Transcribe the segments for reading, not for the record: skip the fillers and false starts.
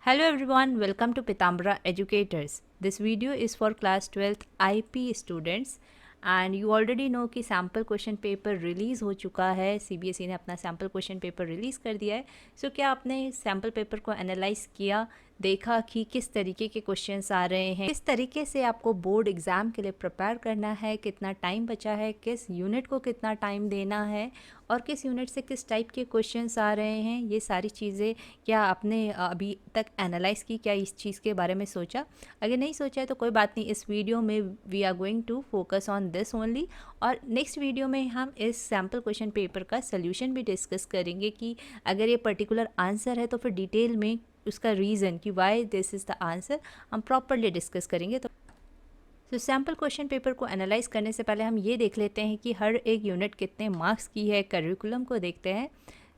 Hello everyone, welcome to Pitambara Educators. This video is for class 12th IP students and you already know कि sample question paper release हो चुका है. CBSE ने अपना sample question paper release कर दिया है. सो क्या आपने सैम्पल पेपर को एनालाइज किया, देखा कि किस तरीके के क्वेश्चंस आ रहे हैं, किस तरीके से आपको बोर्ड एग्ज़ाम के लिए प्रिपेयर करना है, कितना टाइम बचा है, किस यूनिट को कितना टाइम देना है और किस यूनिट से किस टाइप के क्वेश्चंस आ रहे हैं. ये सारी चीज़ें क्या आपने अभी तक एनालाइज की, क्या इस चीज़ के बारे में सोचा? अगर नहीं सोचा है तो कोई बात नहीं, इस वीडियो में we are going to focus on this only. और नेक्स्ट वीडियो में हम इस सैम्पल क्वेश्चन पेपर का सोल्यूशन भी डिस्कस करेंगे कि अगर ये पर्टिकुलर आंसर है तो फिर डिटेल में उसका रीज़न कि why this is the answer हम प्रॉपरली डिस्कस करेंगे. तो सैम्पल क्वेश्चन पेपर को एनालाइज करने से पहले हम ये देख लेते हैं कि हर एक यूनिट कितने मार्क्स की है. करिकुलम को देखते हैं.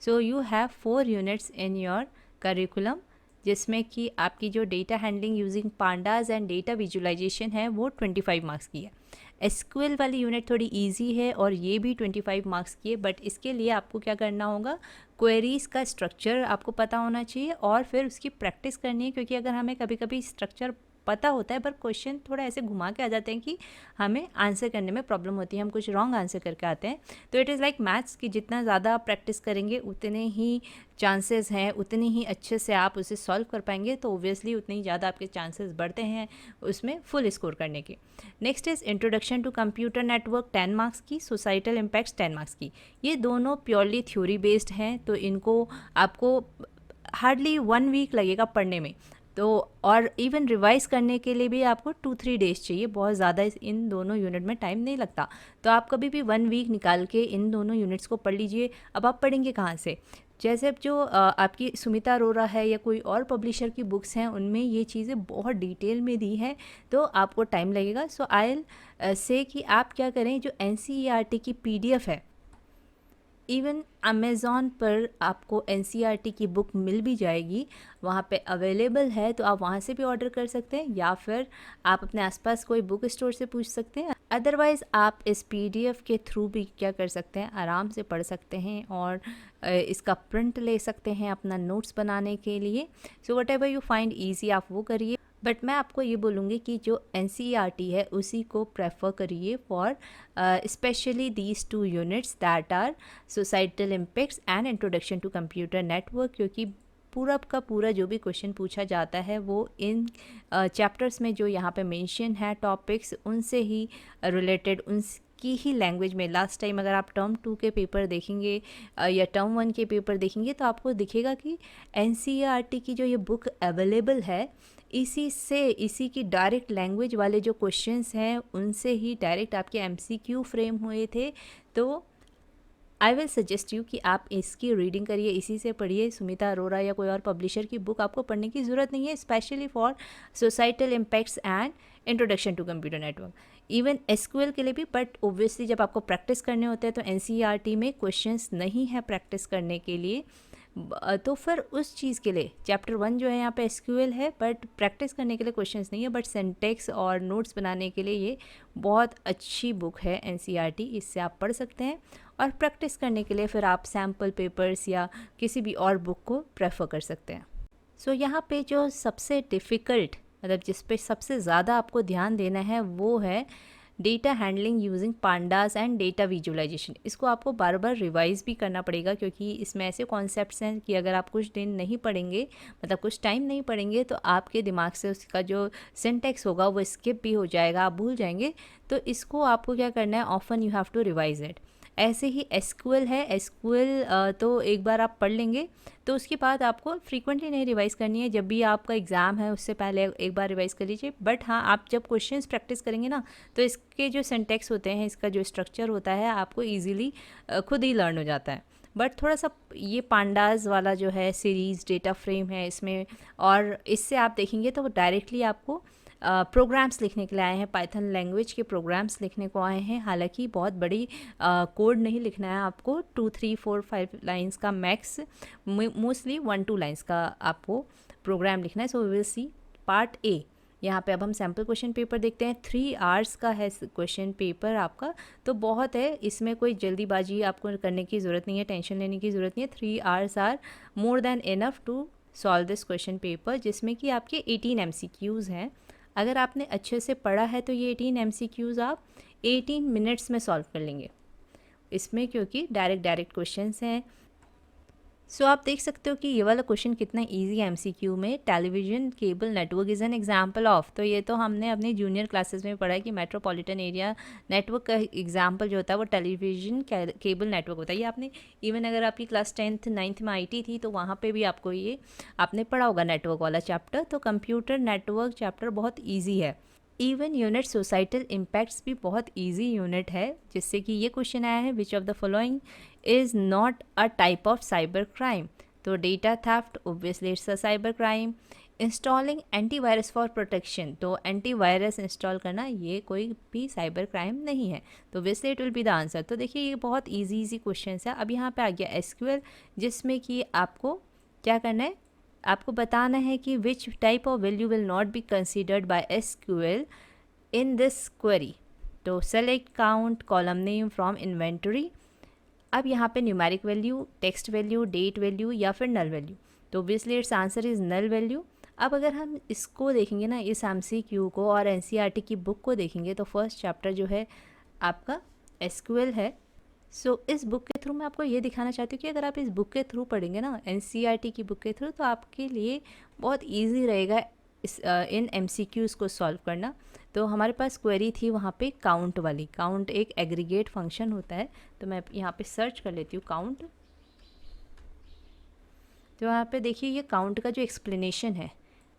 So you have 4 units in your curriculum, जिसमें कि आपकी जो data handling using pandas and data visualisation है वो 25 मार्क्स की है. एसक्यूएल वाली यूनिट थोड़ी इजी है और ये भी 25 मार्क्स की है, बट इसके लिए आपको क्या करना होगा, क्वेरीज़ का स्ट्रक्चर आपको पता होना चाहिए और फिर उसकी प्रैक्टिस करनी है. क्योंकि अगर हमें कभी कभी स्ट्रक्चर पता होता है पर क्वेश्चन थोड़ा ऐसे घुमा के आ जाते हैं कि हमें आंसर करने में प्रॉब्लम होती है, हम कुछ रॉन्ग आंसर करके आते हैं. तो इट इज़ लाइक मैथ्स कि जितना ज़्यादा आप प्रैक्टिस करेंगे उतने ही चांसेस हैं, उतने ही अच्छे से आप उसे सॉल्व कर पाएंगे. तो ओब्वियसली उतनी ही ज़्यादा आपके चांसेस बढ़ते हैं उसमें फुल स्कोर करने के. Next is introduction to computer network 10 marks की, सोसाइटल इम्पैक्ट्स 10 मार्क्स की. ये दोनों प्योरली थ्योरी बेस्ड हैं, तो इनको आपको हार्डली 1 वीक लगेगा पढ़ने में. तो और इवन रिवाइज करने के लिए भी आपको 2-3 डेज़ चाहिए, बहुत ज़्यादा इन दोनों यूनिट में टाइम नहीं लगता. तो आप कभी भी 1 वीक निकाल के इन दोनों यूनिट्स को पढ़ लीजिए. अब आप पढ़ेंगे कहाँ से? जैसे अब जो आपकी सुमिता अरोरा है या कोई और पब्लिशर की बुक्स हैं उनमें ये चीज़ें बहुत डिटेल में दी हैं, तो आपको टाइम लगेगा. सो आई विल से कि आप क्या करें, जो NCERT की PDF है, इवन अमेज़ॉन पर आपको NCERT की बुक मिल भी जाएगी, वहाँ पे अवेलेबल है, तो आप वहाँ से भी ऑर्डर कर सकते हैं या फिर आप अपने आसपास कोई बुक स्टोर से पूछ सकते हैं. अदरवाइज़ आप इस PDF के थ्रू भी क्या कर सकते हैं, आराम से पढ़ सकते हैं और इसका प्रिंट ले सकते हैं अपना नोट्स बनाने के लिए. So what ever you find easy आप वो करिए. बट मैं आपको ये बोलूँगी कि जो NCERT है उसी को प्रेफर करिए for specially these 2 units that are societal impacts and introduction to computer network. क्योंकि पूरा का पूरा जो भी क्वेश्चन पूछा जाता है वो इन चैप्टर्स में जो यहाँ पे मेंशन है टॉपिक्स, उनसे ही रिलेटेड, की ही लैंग्वेज में. लास्ट टाइम अगर आप टर्म 2 के पेपर देखेंगे या टर्म 1 के पेपर देखेंगे तो आपको दिखेगा कि NCERT की जो ये बुक अवेलेबल है, इसी की डायरेक्ट लैंग्वेज वाले जो क्वेश्चंस हैं उनसे ही डायरेक्ट आपके MCQ फ्रेम हुए थे. तो आई विल सजेस्ट यू कि आप इसकी रीडिंग करिए, इसी से पढ़िए. सुमिता अरोरा या कोई और पब्लिशर की बुक आपको पढ़ने की ज़रूरत नहीं है, specially for societal impacts and introduction to computer network. Even SQL के लिए भी, बट ओब्वियसली जब आपको प्रैक्टिस करने होते हैं तो NCERT में क्वेश्चंस नहीं है प्रैक्टिस करने के लिए. तो फिर उस चीज़ के लिए चैप्टर 1 जो है यहाँ पे SQL है, बट प्रैक्टिस करने के लिए क्वेश्चंस नहीं है, बट सिंटेक्स और नोट्स बनाने के लिए ये बहुत अच्छी बुक है NCERT. इससे आप पढ़ सकते हैं और प्रैक्टिस करने के लिए फिर आप सैम्पल पेपर्स या किसी भी और बुक को प्रेफर कर सकते हैं. सो यहाँ पे जो सबसे डिफ़िकल्ट, मतलब जिस पे सबसे ज़्यादा आपको ध्यान देना है वो है data handling using pandas and data visualisation. इसको आपको बार बार रिवाइज भी करना पड़ेगा क्योंकि इसमें ऐसे कॉन्सेप्ट्स हैं कि अगर आप कुछ दिन नहीं पढ़ेंगे, मतलब कुछ टाइम नहीं पढ़ेंगे, तो आपके दिमाग से उसका जो सिंटेक्स होगा वो स्किप भी हो जाएगा, आप भूल जाएंगे. तो इसको आपको क्या करना है, often you have to revise it. ऐसे ही SQL है, SQL तो एक बार आप पढ़ लेंगे तो उसके बाद आपको फ्रीक्वेंटली नहीं रिवाइज़ करनी है. जब भी आपका एग्ज़ाम है उससे पहले एक बार रिवाइज़ कर लीजिए. बट हाँ, आप जब क्वेश्चंस प्रैक्टिस करेंगे ना तो इसके जो सिंटेक्स होते हैं, इसका जो स्ट्रक्चर होता है, आपको ईजिली खुद ही लर्न हो जाता है. बट थोड़ा सा ये पांडाज वाला जो है सीरीज़ डेटा फ्रेम है इसमें, और इससे आप देखेंगे तो डायरेक्टली आपको प्रोग्राम्स लिखने के लिए आए हैं, पाइथन लैंग्वेज के प्रोग्राम्स लिखने को आए हैं. हालांकि बहुत बड़ी कोड नहीं लिखना है आपको, 2, 3, 4, 5 लाइंस का मैक्स, मोस्टली 1-2 लाइंस का आपको प्रोग्राम लिखना है. So we will see part A. यहाँ पे अब हम सैम्पल क्वेश्चन पेपर देखते हैं. 3 आवर्स का है क्वेश्चन पेपर आपका, तो बहुत है, इसमें कोई जल्दीबाजी आपको करने की ज़रूरत नहीं है, टेंशन लेने की ज़रूरत नहीं है. 3 hours are more than enough to solve this question paper, जिसमें कि आपके 18 MCQs हैं। अगर आपने अच्छे से पढ़ा है तो ये 18 MCQs आप 18 मिनट्स में सॉल्व कर लेंगे इसमें, क्योंकि डायरेक्ट क्वेश्चंस हैं। सो आप देख सकते हो कि ये वाला क्वेश्चन कितना इजी है MCQ में। Television cable network is an example of, तो ये तो हमने अपने जूनियर क्लासेस में पढ़ा है कि मेट्रोपॉलिटन एरिया नेटवर्क का एग्जांपल जो होता है वो टेलीविजन केबल नेटवर्क होता है। ये आपने इवन अगर आपकी क्लास 10th 9th में IT थी तो वहाँ पे भी आपको ये आपने पढ़ा होगा नेटवर्क वाला चैप्टर। तो कंप्यूटर नेटवर्क चैप्टर बहुत ईजी है। इवन यूनिट सोसाइटल इम्पैक्ट्स भी बहुत इजी यूनिट है, जिससे कि ये क्वेश्चन आया है which of the following is not a type of cyber crime. तो data theft obviously it's a cyber crime. Installing antivirus for protection, तो एंटीवायरस इंस्टॉल करना ये कोई भी साइबर क्राइम नहीं है, तो obviously it will be the answer. तो देखिए ये बहुत इजी क्वेश्चन है। अब यहाँ पे आ गया SQL, जिसमें कि आपको क्या करना है, आपको बताना है कि which type of value will not be considered by SQL in this query. तो select count column name from inventory. अब यहाँ पे numeric value, text value, date value या फिर नल वैल्यू, तो obviously it's answer is null value. अब अगर हम इसको देखेंगे ना, इस MCQ को और NCERT की बुक को देखेंगे, तो फर्स्ट चैप्टर जो है आपका SQL है। सो इस बुक के थ्रू मैं आपको ये दिखाना चाहती हूँ कि अगर आप इस बुक के थ्रू पढ़ेंगे ना, NCERT की बुक के थ्रू, तो आपके लिए बहुत ईजी रहेगा इस इन MCQs को सॉल्व करना। तो हमारे पास क्वेरी थी वहाँ पे काउंट वाली। काउंट एक एग्रीगेट फंक्शन होता है, तो मैं यहाँ पे सर्च कर लेती हूँ काउंट। तो यहाँ पे देखिए ये काउंट का जो एक्सप्लेनेशन है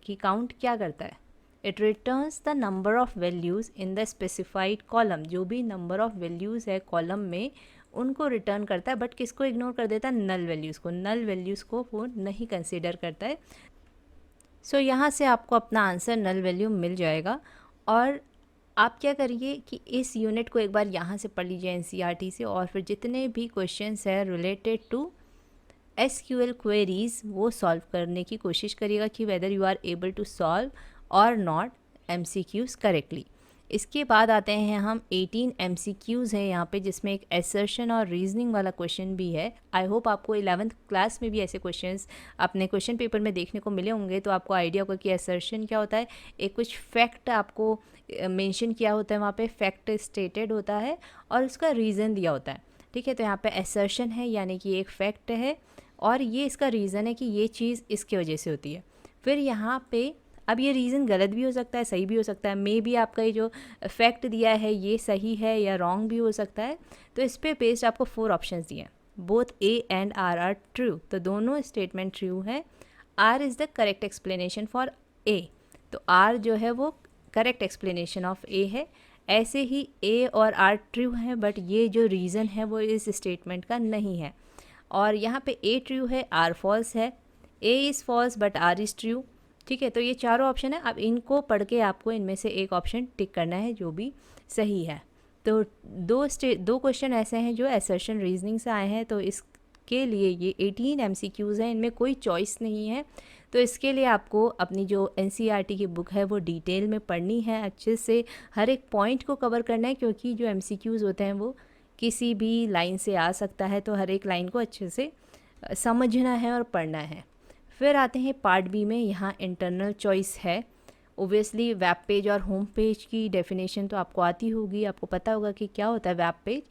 कि काउंट क्या करता है, it returns the number of values in the specified column. जो भी नंबर ऑफ वैल्यूज़ है कॉलम में उनको रिटर्न करता है, बट किसको इग्नोर कर देता है, नल वैल्यूज़ को। नल वैल्यूज़ को वो नहीं कंसिडर करता है। सो यहाँ से आपको अपना आंसर नल वैल्यू मिल जाएगा। और आप क्या करिए कि इस यूनिट को एक बार यहाँ से पढ़ लीजिए NCERT से, और फिर जितने भी क्वेश्चंस हैं रिलेटेड टू SQL क्वेरीज वो सॉल्व करने की कोशिश करिएगा कि whether you are able to solve और नॉट MCQs करेक्टली। इसके बाद आते हैं हम 18 MCQs है यहाँ पे, जिसमें एक असर्शन और रीजनिंग वाला क्वेश्चन भी है। आई होप आपको 11th क्लास में भी ऐसे क्वेश्चंस अपने क्वेश्चन पेपर में देखने को मिले होंगे, तो आपको आइडिया होगा कि असर्शन क्या होता है। एक कुछ फैक्ट आपको मेंशन किया होता है वहाँ पे, फैक्ट स्टेटेड होता है और उसका रीज़न दिया होता है। ठीक है, तो यहाँ पे असर्शन है यानी कि एक फैक्ट है और ये इसका रीज़न है कि ये चीज़ इसके वजह से होती है। फिर यहाँ पे अब ये रीज़न गलत भी हो सकता है, सही भी हो सकता है। मे बी आपका ये जो फैक्ट दिया है ये सही है या रॉन्ग भी हो सकता है। तो इस पे बेस्ड आपको 4 ऑप्शंस दिए हैं, both A and R are true. तो दोनों स्टेटमेंट ट्रू है। R is the correct explanation for A, तो R जो है वो करेक्ट एक्सप्लेनेशन ऑफ A है। ऐसे ही A और R ट्रू है, बट ये जो रीज़न है वो इस स्टेटमेंट का नहीं है। और यहाँ पे A ट्रू है, R फॉल्स है। A is false but R is true. ठीक है, तो ये चारों ऑप्शन है। अब इनको पढ़ के आपको इनमें से एक ऑप्शन टिक करना है जो भी सही है। तो दो क्वेश्चन ऐसे हैं जो असर्शन रीजनिंग से आए हैं, तो इसके लिए ये 18 MCQs हैं, इनमें कोई चॉइस नहीं है। तो इसके लिए आपको अपनी जो NCERT की बुक है वो डिटेल में पढ़नी है, अच्छे से हर एक पॉइंट को कवर करना है, क्योंकि जो MCQs होते हैं वो किसी भी लाइन से आ सकता है, तो हर एक लाइन को अच्छे से समझना है और पढ़ना है। फिर आते हैं पार्ट बी में, यहाँ इंटरनल चॉइस है। ओबियसली वेब पेज और होम पेज की डेफिनेशन तो आपको आती होगी, आपको पता होगा कि क्या होता है web page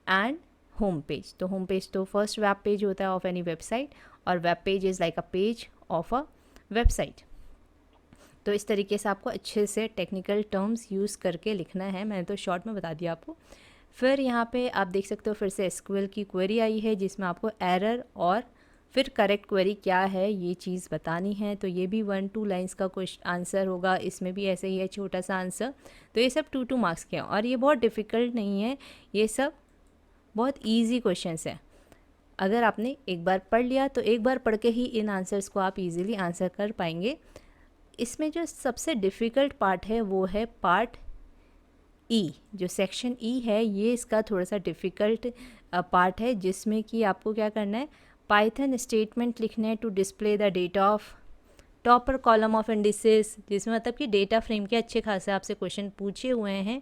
and home page. तो होम पेज तो फर्स्ट वेब पेज होता है ऑफ एनी वेबसाइट, और web page is like a page of a website. तो इस तरीके से आपको अच्छे से टेक्निकल टर्म्स यूज़ करके लिखना है, मैंने तो शॉर्ट में बता दिया आपको। फिर यहाँ पे आप देख सकते हो फिर से SQL की क्वेरी आई है, जिसमें आपको एरर और फिर करेक्ट क्वेरी क्या है ये चीज़ बतानी है। तो ये भी 1-2 लाइंस का क्वेश्चन आंसर होगा, इसमें भी ऐसे ही है छोटा सा आंसर। तो ये सब 2-2 मार्क्स के हैं और ये बहुत डिफ़िकल्ट नहीं है, ये सब बहुत ईजी क्वेश्चंस हैं। अगर आपने एक बार पढ़ लिया तो एक बार पढ़ के ही इन आंसर्स को आप इजीली आंसर कर पाएंगे। इसमें जो सबसे डिफ़िकल्ट पार्ट है वो है पार्ट E। जो सेक्शन E है ये इसका थोड़ा सा डिफ़िकल्ट पार्ट है, जिसमें कि आपको क्या करना है, पाइथन स्टेटमेंट लिखना है to display the data of topper column of indices, जिसमें मतलब कि डेटा फ्रेम के अच्छे खासे आपसे क्वेश्चन पूछे हुए हैं।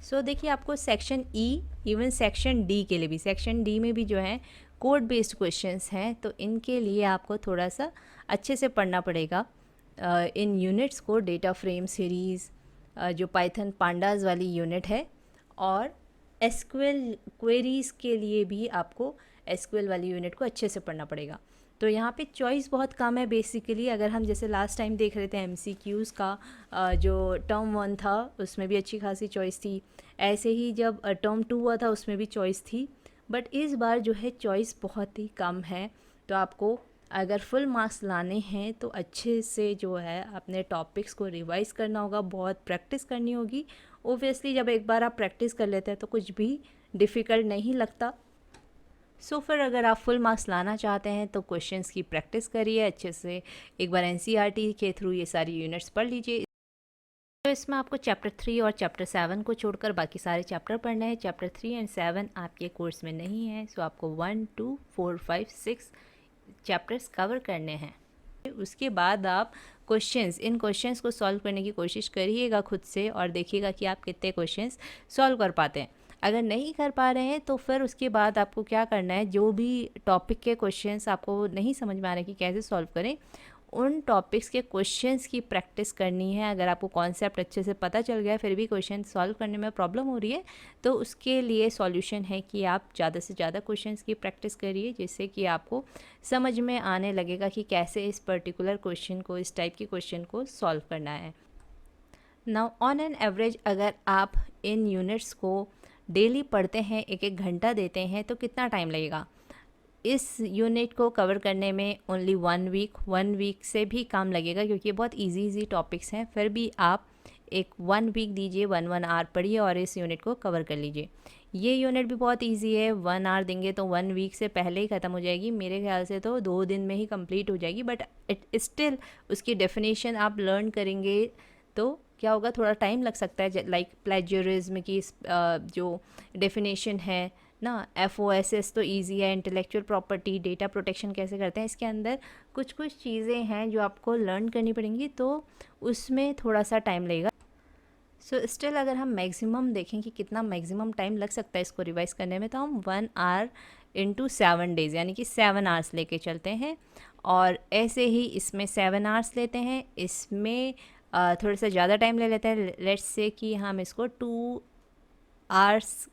सो देखिए आपको section E even section D के लिए भी, सेक्शन D में भी जो है कोड बेस्ड क्वेश्चंस हैं, तो इनके लिए आपको थोड़ा सा अच्छे से पढ़ना पड़ेगा। इन यूनिट्स को डेटा फ्रेम सीरीज़, जो पाइथन पांडास वाली यूनिट है, और एसक्यूएल क्वेरीज़ के लिए भी आपको एसक्यूएल वाली यूनिट को अच्छे से पढ़ना पड़ेगा। तो यहाँ पे चॉइस बहुत कम है बेसिकली। अगर हम जैसे लास्ट टाइम देख रहे थे एमसीक्यूज़ का, जो टर्म 1 था उसमें भी अच्छी खासी चॉइस थी, ऐसे ही जब टर्म 2 हुआ था उसमें भी चॉइस थी, बट इस बार जो है चॉइस बहुत ही कम है। तो आपको अगर फुल मार्क्स लाने हैं तो अच्छे से जो है अपने टॉपिक्स को रिवाइज़ करना होगा, बहुत प्रैक्टिस करनी होगी। ओबियसली जब एक बार आप प्रैक्टिस कर लेते हैं तो कुछ भी डिफ़िकल्ट नहीं लगता। सो फिर अगर आप फुल मार्क्स लाना चाहते हैं तो क्वेश्चंस की प्रैक्टिस करिए अच्छे से, एक बार एनसीईआरटी के थ्रू ये सारी यूनिट्स पढ़ लीजिए। तो इसमें आपको चैप्टर 3 और चैप्टर 7 को छोड़कर बाकी सारे चैप्टर पढ़ने हैं। चैप्टर 3 एंड 7 आपके कोर्स में नहीं है, सो आपको 1, 2, 4, 5, 6 चैप्टर्स कवर करने हैं। उसके बाद आप इन क्वेश्चंस को सॉल्व करने की कोशिश करिएगा खुद से, और देखिएगा कि आप कितने क्वेश्चंस सॉल्व कर पाते हैं। अगर नहीं कर पा रहे हैं तो फिर उसके बाद आपको क्या करना है, जो भी टॉपिक के क्वेश्चंस आपको नहीं समझ में आ रहे कि कैसे सॉल्व करें, उन टॉपिक्स के क्वेश्चंस की प्रैक्टिस करनी है। अगर आपको कॉन्सेप्ट अच्छे से पता चल गया फिर भी क्वेश्चन सॉल्व करने में प्रॉब्लम हो रही है, तो उसके लिए सॉल्यूशन है कि आप ज़्यादा से ज़्यादा क्वेश्चंस की प्रैक्टिस करिए, जिससे कि आपको समझ में आने लगेगा कि कैसे इस पर्टिकुलर क्वेश्चन को, इस टाइप के क्वेश्चन को सॉल्व करना है। नाउ ऑन एन एवरेज अगर आप इन यूनिट्स को डेली पढ़ते हैं, 1-1 घंटा देते हैं, तो कितना टाइम लगेगा? इस यूनिट को कवर करने में ओनली 1 वीक से भी कम लगेगा, क्योंकि ये बहुत इजी टॉपिक्स हैं। फिर भी आप एक 1 वीक दीजिए, 1 आवर पढ़िए और इस यूनिट को कवर कर लीजिए। ये यूनिट भी बहुत इजी है, 1 आवर देंगे तो 1 वीक से पहले ही ख़त्म हो जाएगी। मेरे ख्याल से तो 2 दिन में ही कंप्लीट हो जाएगी, बट इट स्टिल उसकी डेफिनेशन आप लर्न करेंगे तो क्या होगा, थोड़ा टाइम लग सकता है। लाइक प्लेजरिज्म की जो डेफिनेशन है ना, FOSS तो इजी है, इंटेलेक्चुअल प्रॉपर्टी, डेटा प्रोटेक्शन कैसे करते हैं, इसके अंदर कुछ चीज़ें हैं जो आपको लर्न करनी पड़ेंगी, तो उसमें थोड़ा सा टाइम लगेगा। सो स्टिल अगर हम मैक्सिमम देखें कि कितना मैक्सिमम टाइम लग सकता है इसको रिवाइज़ करने में, तो हम 1 आवर इंटू 7 डेज़ यानी कि 7 आवर्स लेके चलते हैं। और ऐसे ही इसमें 7 आवर्स लेते हैं, इसमें थोड़ा सा ज़्यादा टाइम ले लेते हैं। लेट्स से कि हम इसको 2 आवर्स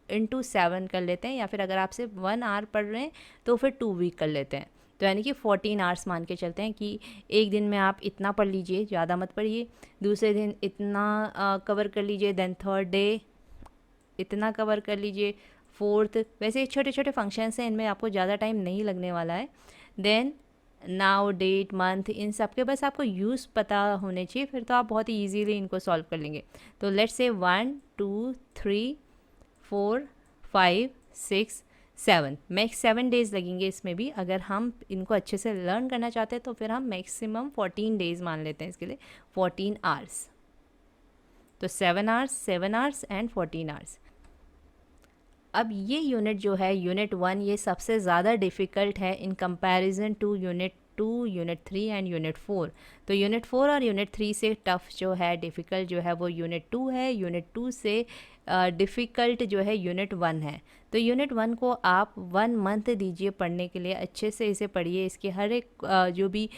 इंटू 7 कर लेते हैं, या फिर अगर आप सिर्फ 1 आवर पढ़ रहे हैं तो फिर 2 वीक कर लेते हैं। तो यानी कि 14 आवर्स मान के चलते हैं कि एक दिन में आप इतना पढ़ लीजिए, ज़्यादा मत पढ़िए। दूसरे दिन इतना कवर कर लीजिए, देन थर्ड डे इतना कवर कर लीजिए, फोर्थ। वैसे छोटे छोटे फंक्शंस हैं, इनमें आपको ज़्यादा टाइम नहीं लगने वाला है। देन नाउ, डेट, मंथ, इन सब के बस आपको यूज़ पता होने चाहिए, फिर तो आप बहुत ही ईजीली इनको सॉल्व कर लेंगे। तो लेट्स से 1, 2, 3, 4, 5, 6, 7 मैक्स 7 डेज़ लगेंगे इसमें भी। अगर हम इनको अच्छे से लर्न करना चाहते हैं तो फिर हम मैक्सिमम 14 डेज़ मान लेते हैं इसके लिए, 14 आवर्स। तो 7 आवर्स एंड 14 आवर्स। अब ये यूनिट जो है, यूनिट 1, ये सबसे ज़्यादा डिफ़िकल्ट है in comparison to unit 2, unit 3 and unit 4। तो यूनिट 4 और यूनिट 3 से टफ़ जो है, डिफ़िकल्ट जो है वो यूनिट 2 है। यूनिट 2 से डिफ़िकल्ट जो है यूनिट 1 है। तो यूनिट 1 को आप 1 मंथ दीजिए पढ़ने के लिए, अच्छे से इसे पढ़िए। इसके हर एक जो भी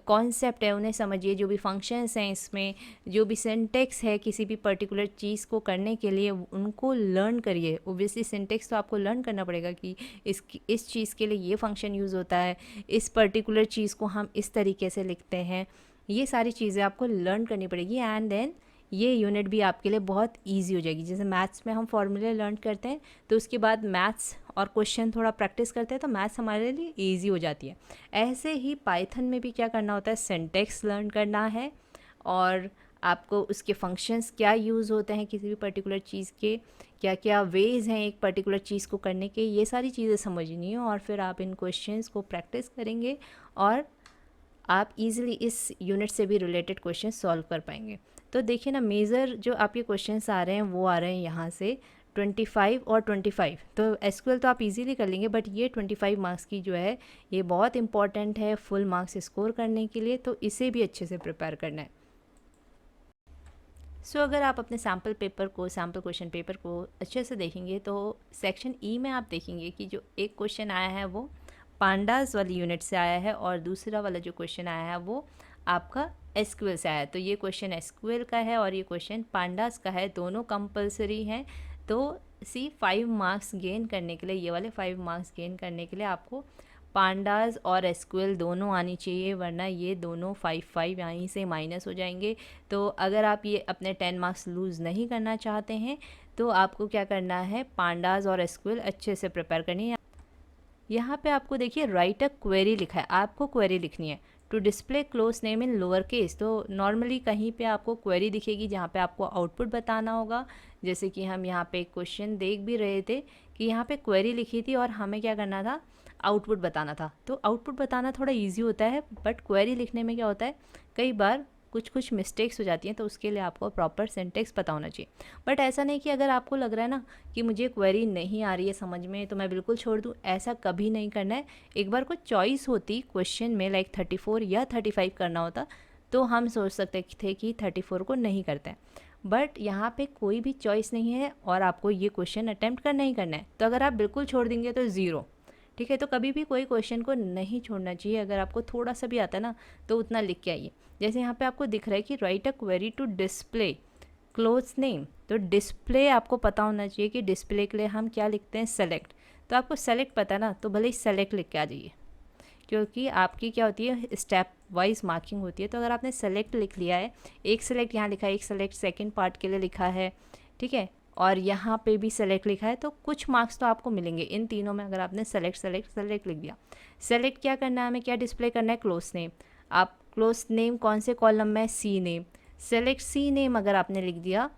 कॉन्सेप्ट है उन्हें समझिए, जो भी फंक्शंस हैं इसमें, जो भी सिंटेक्स है किसी भी पर्टिकुलर चीज़ को करने के लिए, उनको लर्न करिए। ओब्वियसली सिंटेक्स तो आपको लर्न करना पड़ेगा कि इस चीज़ के लिए ये फंक्शन यूज़ होता है, इस पर्टिकुलर चीज़ को हम इस तरीके से लिखते हैं। ये सारी चीज़ें आपको लर्न करनी पड़ेगी, एंड देन ये यूनिट भी आपके लिए बहुत इजी हो जाएगी। जैसे मैथ्स में हम फॉर्मूले लर्न करते हैं, तो उसके बाद मैथ्स और क्वेश्चन थोड़ा प्रैक्टिस करते हैं तो मैथ्स हमारे लिए इजी हो जाती है। ऐसे ही पाइथन में भी क्या करना होता है, सिंटेक्स लर्न करना है, और आपको उसके फंक्शंस क्या यूज़ होते हैं किसी भी पर्टिकुलर चीज़ के, क्या क्या वेज़ हैं एक पर्टिकुलर चीज़ को करने के, ये सारी चीज़ें समझनी है। और फिर आप इन क्वेश्चंस को प्रैक्टिस करेंगे और आप इजीली इस यूनिट से भी रिलेटेड क्वेश्चन सॉल्व कर पाएंगे। तो देखिए ना, मेजर जो आपके क्वेश्चंस आ रहे हैं वो आ रहे हैं यहाँ से 25 और 25। तो एसक्यूएल तो आप इजीली कर लेंगे, बट ये 25 मार्क्स की जो है ये बहुत इंपॉर्टेंट है फुल मार्क्स स्कोर करने के लिए, तो इसे भी अच्छे से प्रिपेयर करना है। अगर आप अपने सैम्पल क्वेश्चन पेपर को अच्छे से देखेंगे तो सेक्शन ई में आप देखेंगे कि जो एक क्वेश्चन आया है वो पांडास वाली यूनिट से आया है और दूसरा वाला जो क्वेश्चन आया है वो आपका एसक्यूएल से आया है। तो ये क्वेश्चन एसक्यूएल का है और ये क्वेश्चन पांडास का है, दोनों कंपलसरी हैं। तो 5 मार्क्स गेन करने के लिए, ये वाले 5 मार्क्स गेन करने के लिए आपको पांडास और एसक्यूएल दोनों आनी चाहिए, वरना ये दोनों 5 यहीं से माइनस हो जाएंगे। तो अगर आप ये अपने 10 मार्क्स लूज़ नहीं करना चाहते हैं तो आपको क्या करना है, पांडास और एसक्यूएल अच्छे से प्रिपेयर करनी है। यहाँ पे आपको देखिए राइट अ क्वेरी लिखा है, आपको क्वेरी लिखनी है to display close name in lower case. तो नॉर्मली कहीं पे आपको क्वेरी दिखेगी जहाँ पे आपको आउटपुट बताना होगा। जैसे कि हम यहाँ पे क्वेश्चन देख भी रहे थे कि यहाँ पे क्वेरी लिखी थी और हमें क्या करना था, आउटपुट बताना था। तो आउटपुट बताना थोड़ा ईजी होता है, बट क्वेरी लिखने में क्या होता है, कई बार कुछ मिस्टेक्स हो जाती हैं, तो उसके लिए आपको प्रॉपर सिंटेक्स पता होना चाहिए। बट ऐसा नहीं कि अगर आपको लग रहा है ना कि मुझे क्वेरी नहीं आ रही है समझ में तो मैं बिल्कुल छोड़ दूँ, ऐसा कभी नहीं करना है। एक बार कोई चॉइस होती क्वेश्चन में, लाइक 34 या 35 करना होता, तो हम सोच सकते थे कि 34 को नहीं करते हैं। बट यहाँ पे कोई भी चॉइस नहीं है और आपको ये क्वेश्चन अटैम्प्ट करना ही करना है। तो अगर आप बिल्कुल छोड़ देंगे तो ज़ीरो, ठीक है। तो कभी भी कोई क्वेश्चन को नहीं छोड़ना चाहिए। अगर आपको थोड़ा सा भी आता है ना तो उतना लिख के आइए। जैसे यहाँ पे आपको दिख रहा है कि write a query to display close name, तो डिस्प्ले आपको पता होना चाहिए कि डिस्प्ले के लिए हम क्या लिखते हैं, सेलेक्ट। तो आपको सेलेक्ट पता है ना, तो भले ही सेलेक्ट लिख के आ जाइए, क्योंकि आपकी क्या होती है, स्टेप वाइज मार्किंग होती है। तो अगर आपने सेलेक्ट लिख लिया है, एक सेलेक्ट यहाँ लिखा है, एक सेलेक्ट सेकंड पार्ट के लिए लिखा है, ठीक है, और यहाँ पे भी सेलेक्ट लिखा है, तो कुछ मार्क्स तो आपको मिलेंगे इन तीनों में अगर आपने सेलेक्ट लिख दिया। सेलेक्ट क्या करना है, हमें क्या डिस्प्ले करना है, क्लोज नेम। आप क्लोज नेम कौन से कॉलम में, C name. Select C name अगर आपने लिख दिया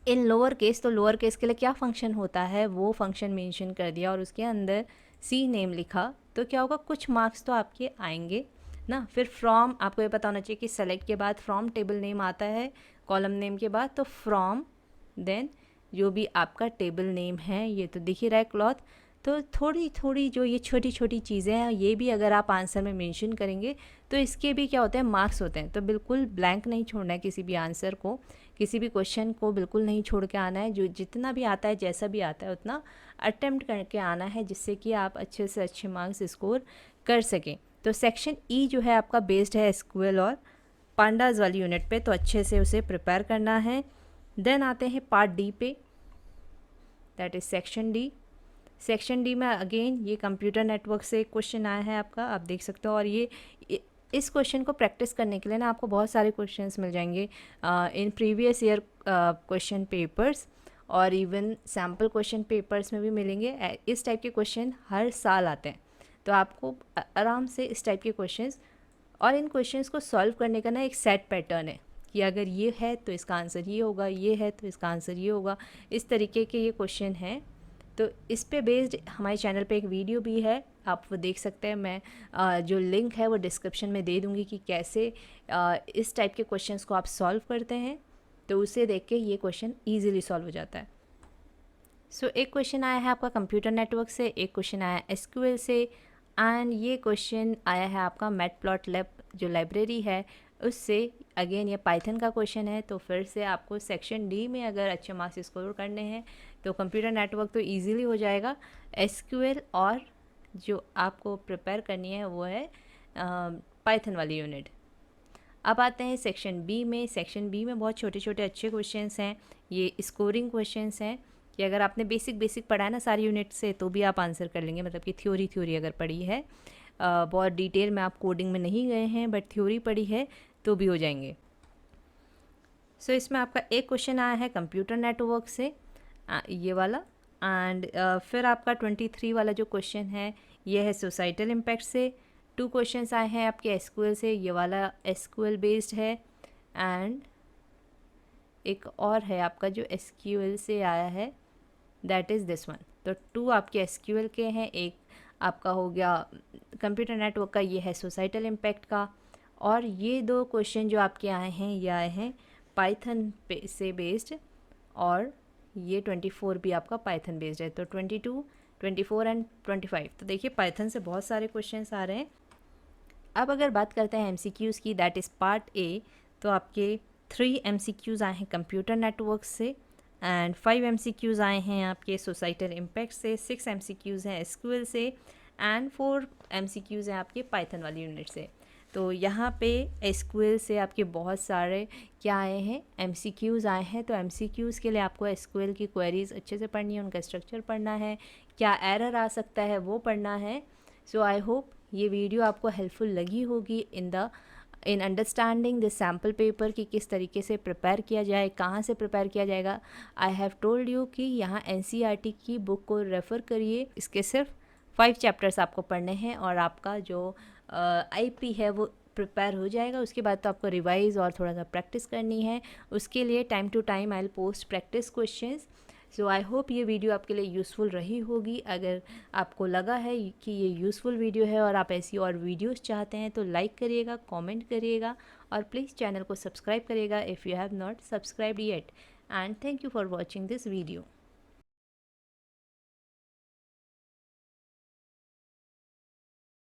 इन लोअर केस, तो लोअर केस के लिए क्या फंक्शन होता है वो फंक्शन मेंशन कर दिया और उसके अंदर सी नेम लिखा, तो क्या होगा, कुछ मार्क्स तो आपके आएंगे ना। फिर फ्रॉम, आपको ये पता होना चाहिए कि सेलेक्ट के बाद फ्रॉम टेबल नेम आता है कॉलम नेम के बाद, तो फ्रॉम देन जो भी आपका टेबल नेम है, ये तो दिख ही रहा है क्लॉथ। तो थोड़ी थोड़ी जो ये छोटी छोटी चीज़ें हैं, ये भी अगर आप आंसर में मेंशन करेंगे तो इसके भी क्या होते हैं, मार्क्स होते हैं। तो बिल्कुल ब्लैंक नहीं छोड़ना है किसी भी आंसर को, किसी भी क्वेश्चन को बिल्कुल नहीं छोड़ के आना है। जो जितना भी आता है, जैसा भी आता है, उतना अटेम्प्ट करके आना है, जिससे कि आप अच्छे से अच्छे मार्क्स स्कोर कर सकें। तो सेक्शन ई जो है आपका बेस्ड है एसक्यूएल और पांडास वाली यूनिट पे, तो अच्छे से उसे प्रिपेयर करना है। देन आते हैं पार्ट डी पे, that is section D. Section D में अगेन ये कंप्यूटर नेटवर्क से एक क्वेश्चन आया है आपका, आप देख सकते हो। और ये इस क्वेश्चन को प्रैक्टिस करने के लिए ना आपको बहुत सारे क्वेश्चंस मिल जाएंगे in previous year question papers, और इवन सैम्पल क्वेश्चन पेपर्स में भी मिलेंगे। इस टाइप के क्वेश्चन हर साल आते हैं, तो आपको आराम से इस टाइप के क्वेश्चंस, और इन क्वेश्चंस को सॉल्व करने का ना एक सेट पैटर्न है कि अगर ये है तो इसका आंसर ये होगा, ये है तो इसका आंसर ये होगा, इस तरीके के ये क्वेश्चन हैं। तो इस पे बेस्ड हमारे चैनल पे एक वीडियो भी है, आप वो देख सकते हैं। मैं जो लिंक है वो डिस्क्रिप्शन में दे दूँगी कि कैसे इस टाइप के क्वेश्चंस को आप सॉल्व करते हैं, तो उसे देख के ये क्वेश्चन ईजिली सॉल्व हो जाता है। सो एक क्वेश्चन आया है आपका कंप्यूटर नेटवर्क से, एक क्वेश्चन आया है एसक्यूएल से, एंड ये क्वेश्चन आया है आपका मैटप्लॉटलिब जो लाइब्रेरी है उससे। अगेन ये पाइथन का क्वेश्चन है, तो फिर से आपको सेक्शन डी में अगर अच्छे मार्क्स स्कोर करने हैं तो कंप्यूटर नेटवर्क तो इजीली हो जाएगा। एसक्यूएल और जो आपको प्रिपेयर करनी है वो है पाइथन वाली यूनिट। अब आते हैं सेक्शन बी में। सेक्शन बी में बहुत छोटे छोटे अच्छे क्वेश्चंस हैं, ये स्कोरिंग क्वेश्चंस हैं कि अगर आपने बेसिक पढ़ा है ना सारी यूनिट से तो भी आप आंसर कर लेंगे, मतलब कि थ्योरी अगर पढ़ी है, बहुत डिटेल में आप कोडिंग में नहीं गए हैं बट थ्योरी पढ़ी है तो भी हो जाएंगे। सो इसमें आपका एक क्वेश्चन आया है कंप्यूटर नेटवर्क से, ये वाला, एंड फिर आपका 23 वाला जो क्वेश्चन है ये है सोसाइटल इम्पैक्ट से। 2 क्वेश्चंस आए हैं आपके एसक्यूएल से, ये वाला एसक्यूएल बेस्ड है, एंड एक और है आपका जो एसक्यूएल से आया है, दैट इज़ दिस वन। तो 2 आपके एसक्यूएल के हैं, एक आपका हो गया कंप्यूटर नेटवर्क का, ये है सोसाइटल इम्पैक्ट का। और ये 2 क्वेश्चन जो आपके आए हैं ये आए हैं पाइथन से बेस्ड, और ये 24 भी आपका पाइथन बेस्ड है। तो 22, 24 एंड 25, तो देखिए पाइथन से बहुत सारे क्वेश्चंस आ रहे हैं। अब अगर बात करते हैं एमसीक्यूज़ की, दैट इज़ पार्ट ए, तो आपके 3 MCQs आए हैं कंप्यूटर नेटवर्क से एंड 5 MCQs आए हैं आपके सोसाइटल इम्पैक्ट से, 6 MCQs हैं SQL से एंड 4 MCQs हैं आपके पाइथन वाली यूनिट से। तो यहाँ पे SQL से आपके बहुत सारे क्या आए हैं, MCQs आए हैं। तो MCQs के लिए आपको SQL की क्वेरीज अच्छे से पढ़नी है, उनका स्ट्रक्चर पढ़ना है, क्या एरर आ सकता है वो पढ़ना है। सो आई होप ये वीडियो आपको हेल्पफुल लगी होगी in understanding this sample paper कि किस तरीके से प्रिपेयर किया जाए, कहाँ से प्रिपेयर किया जाएगा। आई हैव टोल्ड यू कि यहाँ NCERT की बुक को रेफ़र करिए, इसके सिर्फ 5 चैप्टर्स आपको पढ़ने हैं और आपका जो IP है वो प्रिपेयर हो जाएगा। उसके बाद तो आपको रिवाइज और थोड़ा सा प्रैक्टिस करनी है। उसके लिए time to time I will post practice questions. So I hope ये वीडियो आपके लिए यूज़फुल रही होगी। अगर आपको लगा है कि ये यूज़फुल वीडियो है और आप ऐसी और वीडियोस चाहते हैं तो लाइक करिएगा, कमेंट करिएगा और प्लीज़ चैनल को सब्सक्राइब करिएगा if you have not subscribed yet. And thank you for watching this video.